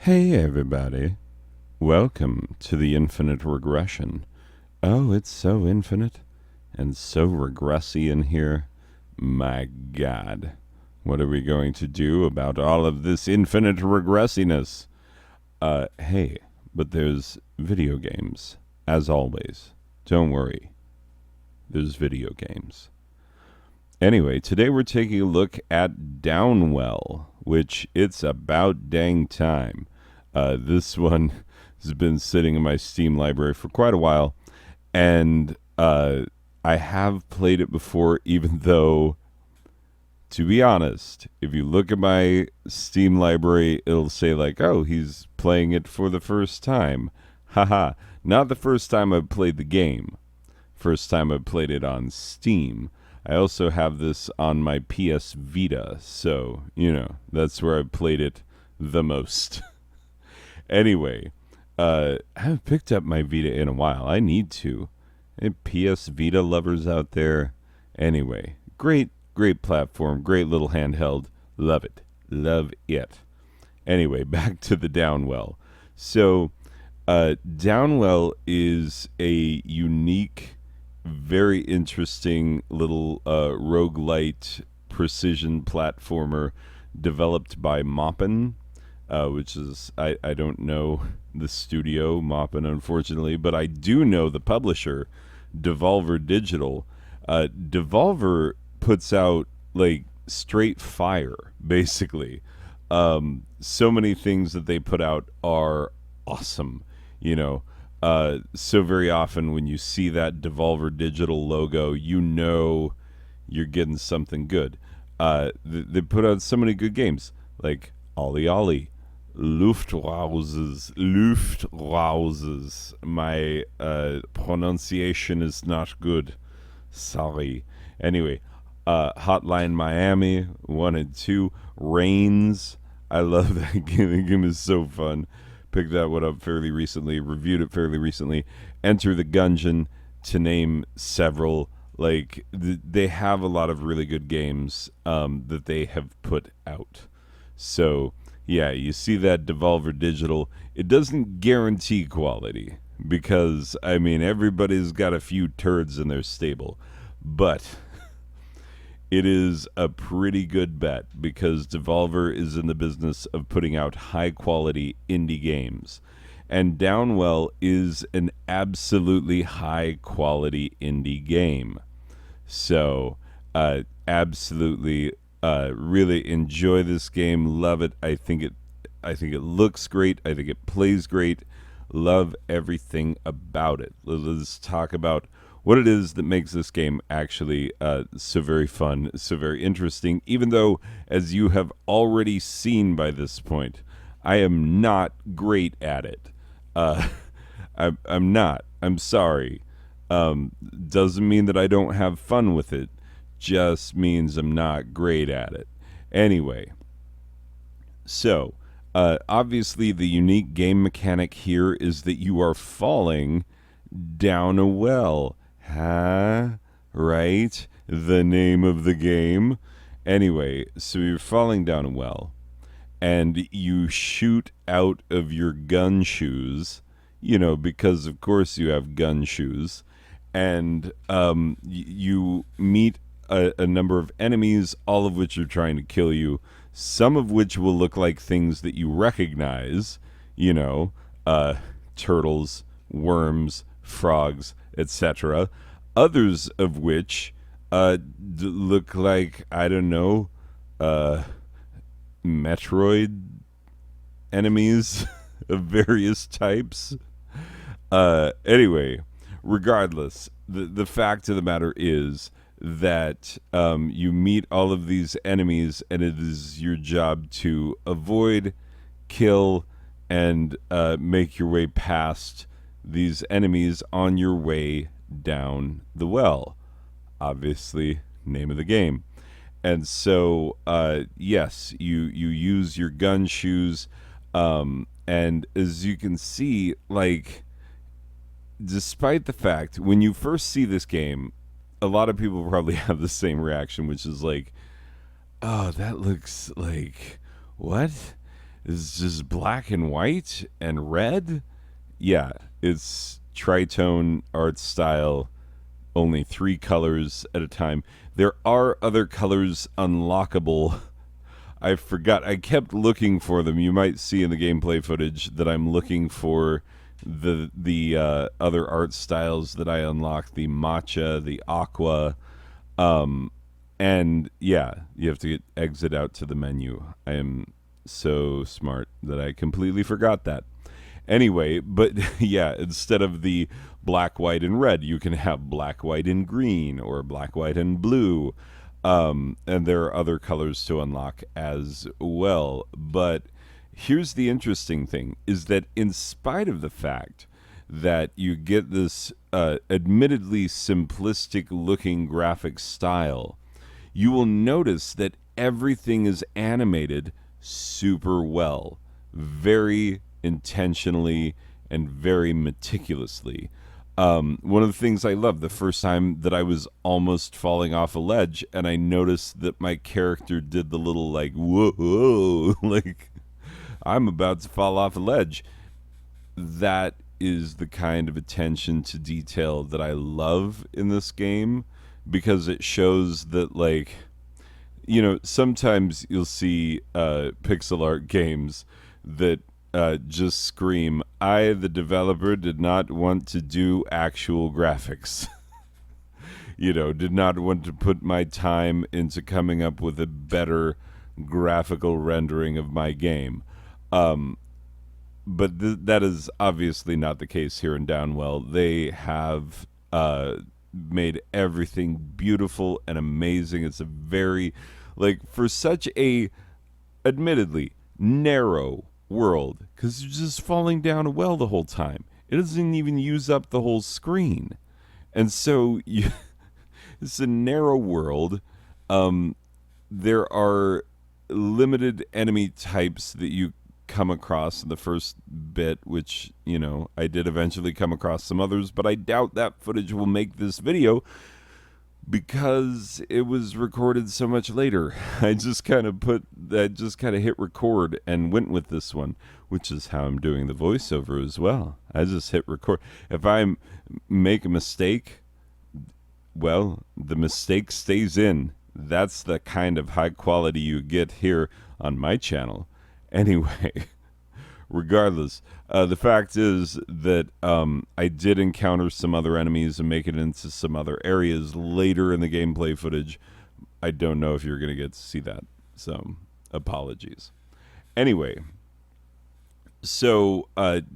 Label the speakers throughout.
Speaker 1: Hey everybody, welcome to the infinite regression. Oh, it's so infinite and so regressy in here. My god, what are we going to do about all of this infinite regressiness? Hey, but there's video games, as always. Don't worry, there's video games. Anyway, today we're taking a look at Downwell, which it's about dang time. This one has been sitting in my Steam library for quite a while, and I have played it before, even though, to be honest, if you look at my Steam library, it'll say, like, oh, he's playing it for the first time. Haha, not the first time I've played the game, first time I played it on Steam. I also have this on my PS Vita, so, that's where I played it the most. Anyway, I haven't picked up my Vita in a while. I need to. And PS Vita lovers out there. Anyway, great platform, great little handheld. Love it. Love it. Anyway, back to the Downwell. So, Downwell is a unique, very interesting little roguelite precision platformer developed by Moppin, which is, I don't know the studio, Moppin, unfortunately, but I do know the publisher, Devolver Digital. Devolver puts out, like, straight fire, basically. So many things that they put out are awesome, so very often when you see that Devolver Digital logo, you're getting something good. They put out so many good games, like Ollie Ollie, Luftrauses. My pronunciation is not good. Sorry. Anyway, Hotline Miami 1 and 2, Reigns. I love that game. The game is so fun. Picked that one up fairly recently, reviewed it fairly recently. Enter the Gungeon, to name several. Like, they have a lot of really good games that they have put out. So, yeah, you see that Devolver Digital. It doesn't guarantee quality because, I mean, everybody's got a few turds in their stable. But it is a pretty good bet because Devolver is in the business of putting out high-quality indie games. And Downwell is an absolutely high-quality indie game. So, absolutely, really enjoy this game. Love it. I think it looks great. I think it plays great. Love everything about it. Let's talk about what it is that makes this game actually so very fun, so very interesting, even though, as you have already seen by this point, I am not great at it. I'm not. I'm sorry. Doesn't mean that I don't have fun with it, just means I'm not great at it. Anyway, so, obviously the unique game mechanic here is that you are falling down a well. Huh? Right? The name of the game. Anyway, so you're falling down a well, and you shoot out of your gun shoes, because of course you have gun shoes, and you meet a number of enemies, all of which are trying to kill you, some of which will look like things that you recognize, turtles, worms, frogs, etc. Others of which look like, I don't know, Metroid enemies of various types. Anyway, regardless, the fact of the matter is that you meet all of these enemies, and it is your job to avoid, kill, and make your way past these enemies on your way down the well. Obviously, name of the game. And so, yes, you use your gun shoes, and as you can see, like, despite the fact, when you first see this game, a lot of people probably have the same reaction, which is like, oh, that looks like, what? is just black and white and red. Yeah, it's tritone art style, only 3 colors at a time. There are other colors unlockable. I forgot. I kept looking for them. You might see in the gameplay footage that I'm looking for the other art styles that I unlocked: the matcha, the aqua, um, and yeah, you have to exit out to the menu. I am so smart that I completely forgot that. Anyway, but yeah, instead of the black, white, and red, you can have black, white, and green, or black, white, and blue. And there are other colors to unlock as well. But here's the interesting thing is that in spite of the fact that you get this admittedly simplistic looking graphic style, you will notice that everything is animated super well, very intentionally and very meticulously. One of the things I loved the first time that I was almost falling off a ledge, and I noticed that my character did the little like whoa, like I'm about to fall off a ledge. That is the kind of attention to detail that I love in this game, because it shows that, like, sometimes you'll see pixel art games that just scream, I, the developer, did not want to do actual graphics. Did not want to put my time into coming up with a better graphical rendering of my game. Um, but that is obviously not the case here in Downwell. They have made everything beautiful and amazing. It's a very, like, for such a, admittedly, narrow world, because you're just falling down a well the whole time. It doesn't even use up the whole screen. And so it's a narrow world. There are limited enemy types that you come across in the first bit, which, I did eventually come across some others, but I doubt that footage will make this video because it was recorded so much later. I just kind of hit record and went with this one, which is how I'm doing the voiceover as well. I just hit record. If I make a mistake, well, the mistake stays in. That's the kind of high quality you get here on my channel. Anyway, regardless, the fact is that I did encounter some other enemies and make it into some other areas later in the gameplay footage. I don't know if you're going to get to see that, so apologies. Anyway, so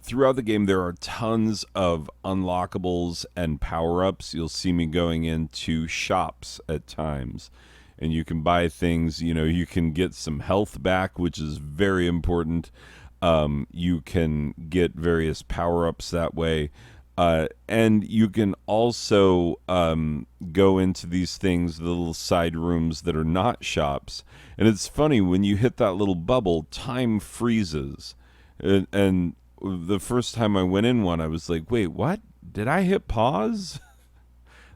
Speaker 1: throughout the game, there are tons of unlockables and power-ups. You'll see me going into shops at times, and you can buy things. You can get some health back, which is very important. You can get various power-ups that way. And you can also go into these things, the little side rooms that are not shops. And it's funny, when you hit that little bubble, time freezes. And the first time I went in one, I was like, wait, what? Did I hit pause?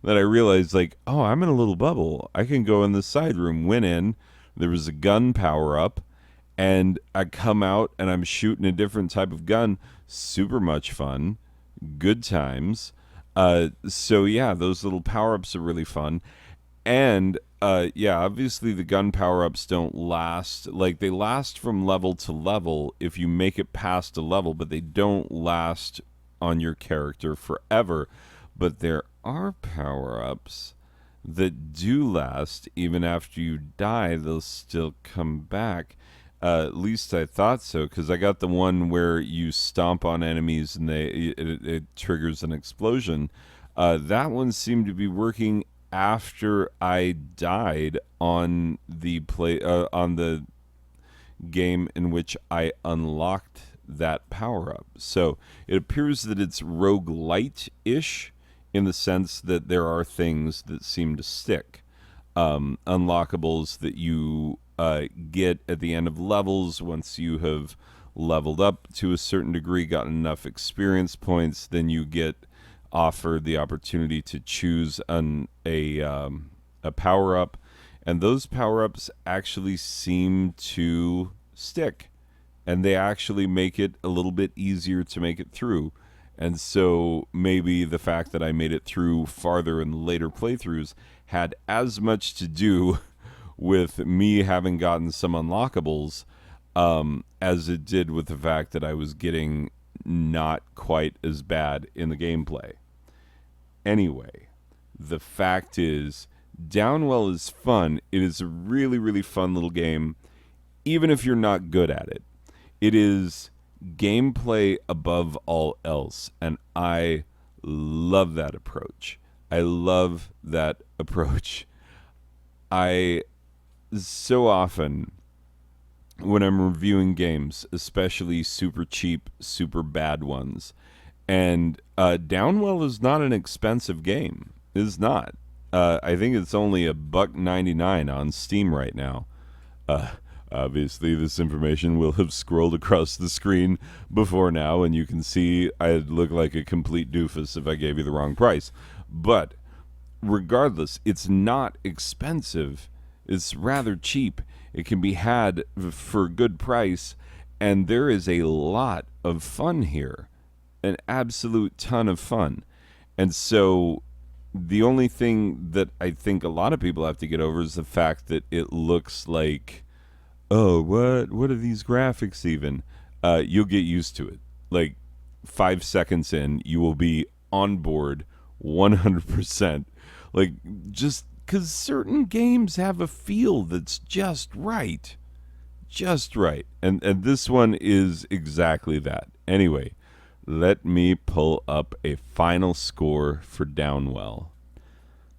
Speaker 1: Then I realized, like, oh, I'm in a little bubble. I can go in the side room. Went in. There was a gun power up. And I come out and I'm shooting a different type of gun. Super much fun. Good times. So, yeah, those little power-ups are really fun. And, yeah, obviously the gun power-ups don't last. Like, they last from level to level if you make it past a level, but they don't last on your character forever. But there are power-ups that do last. Even after you die, they'll still come back. At least I thought so, because I got the one where you stomp on enemies and it triggers an explosion. That one seemed to be working after I died on the game in which I unlocked that power up. So it appears that it's roguelite-ish in the sense that there are things that seem to stick. Unlockables that you get at the end of levels once you have leveled up to a certain degree, gotten enough experience points, then you get offered the opportunity to choose a power up, and those power ups actually seem to stick. and they actually make it a little bit easier to make it through. And so maybe the fact that I made it through farther in later playthroughs had as much to do with me having gotten some unlockables as it did with the fact that I was getting not quite as bad in the gameplay. Anyway, the fact is, Downwell is fun. It is a really, really fun little game, even if you're not good at it. It is gameplay above all else, and I love that approach. I love that approach. I so often, when I'm reviewing games, especially super cheap, super bad ones, and Downwell is not an expensive game. It is not. I think it's only $1.99 on Steam right now. Uh, Obviously, this information will have scrolled across the screen before now, and you can see I'd look like a complete doofus if I gave you the wrong price. But regardless, it's not expensive. It's rather cheap. It can be had for a good price, and there is a lot of fun here. An absolute ton of fun. And so the only thing that I think a lot of people have to get over is the fact that it looks like, oh, what are these graphics even? You'll get used to it. Like 5 seconds in, you will be on board 100%. Like, just because certain games have a feel that's just right. Just right. And this one is exactly that. Anyway, let me pull up a final score for Downwell.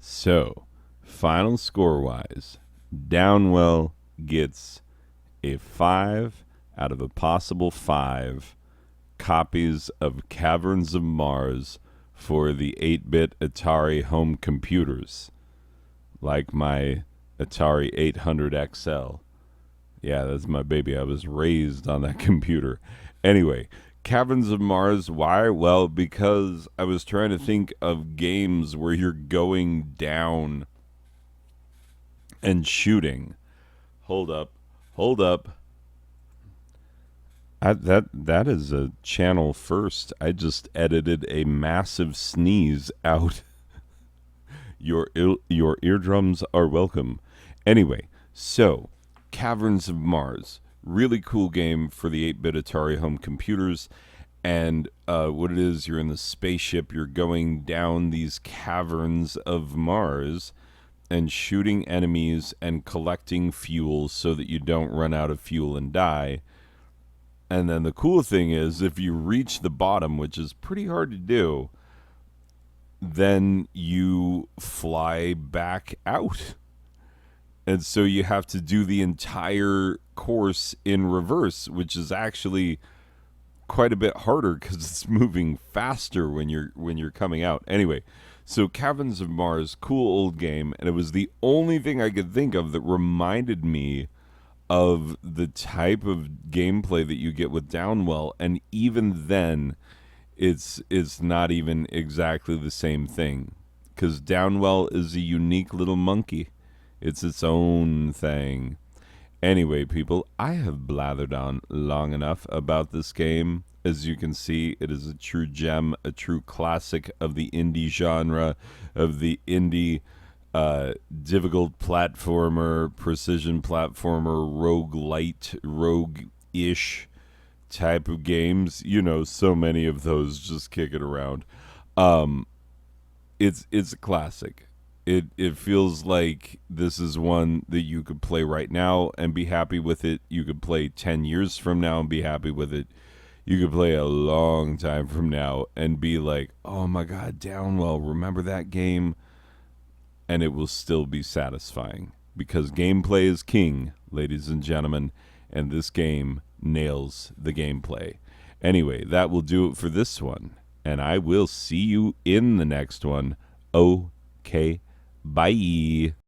Speaker 1: So, final score-wise, Downwell gets a 5 out of a possible 5 copies of Caverns of Mars for the 8-bit Atari home computers, like my Atari 800 XL. Yeah, that's my baby. I was raised on that computer. Anyway, Caverns of Mars, why? Well, because I was trying to think of games where you're going down and shooting. Hold up. That is a channel first. I just edited a massive sneeze out. Your eardrums are welcome. Anyway, so Caverns of Mars, really cool game for the 8-bit Atari home computers. And what it is, you're in the spaceship, you're going down these caverns of Mars and shooting enemies and collecting fuel so that you don't run out of fuel and die. And then the cool thing is, if you reach the bottom, which is pretty hard to do, then you fly back out. And so you have to do the entire course in reverse, which is actually quite a bit harder because it's moving faster when you're coming out. Anyway, so Caverns of Mars, cool old game, and it was the only thing I could think of that reminded me of the type of gameplay that you get with Downwell, and even then, it's not even exactly the same thing, because Downwell is a unique little monkey. It's its own thing. Anyway, people, I have blathered on long enough about this game. As you can see, it is a true gem, a true classic of the indie genre, of the indie difficult platformer, precision platformer, roguelite, rogue-ish type of games. You know, so many of those just kick it around. It's a classic. It feels like this is one that you could play right now and be happy with it. You could play 10 years from now and be happy with it. You could play a long time from now and be like, oh my god, Downwell, remember that game? And it will still be satisfying, because gameplay is king, ladies and gentlemen, and this game nails the gameplay. Anyway, that will do it for this one, and I will see you in the next one. Okay, bye.